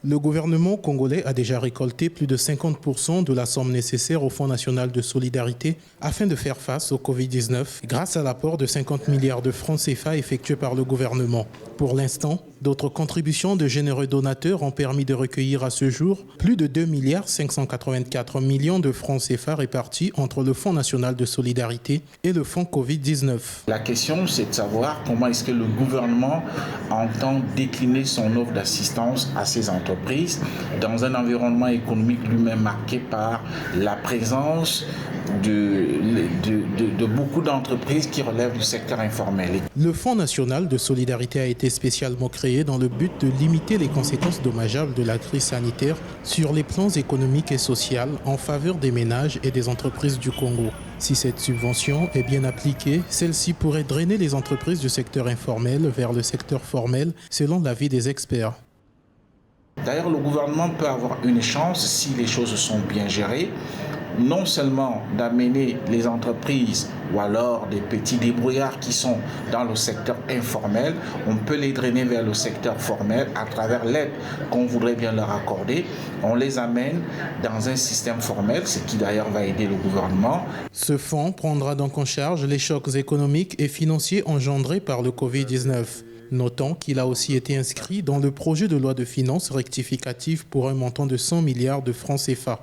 Le gouvernement congolais a déjà récolté plus de 50% de la somme nécessaire au Fonds national de solidarité afin de faire face au Covid-19 grâce à l'apport de 50 milliards de francs CFA effectué par le gouvernement. Pour l'instant, d'autres contributions de généreux donateurs ont permis de recueillir à ce jour plus de 2 milliards 584 millions de francs CFA répartis entre le Fonds national de solidarité et le Fonds Covid-19. La question, c'est de savoir comment est-ce que le gouvernement entend décliner son offre d'assistance à ces entreprises dans un environnement économique lui-même marqué par la présence de beaucoup d'entreprises qui relèvent du secteur informel. Le Fonds national de solidarité a été spécialement créé dans le but de limiter les conséquences dommageables de la crise sanitaire sur les plans économiques et sociaux en faveur des ménages et des entreprises du Congo. Si cette subvention est bien appliquée, celle-ci pourrait drainer les entreprises du secteur informel vers le secteur formel, selon l'avis des experts. D'ailleurs, le gouvernement peut avoir une chance, si les choses sont bien gérées, non seulement d'amener les entreprises ou alors des petits débrouillards qui sont dans le secteur informel, on peut les drainer vers le secteur formel à travers l'aide qu'on voudrait bien leur accorder. On les amène dans un système formel, ce qui d'ailleurs va aider le gouvernement. Ce fonds prendra donc en charge les chocs économiques et financiers engendrés par le Covid-19. Notons qu'il a aussi été inscrit dans le projet de loi de finances rectificative pour un montant de 100 milliards de francs CFA.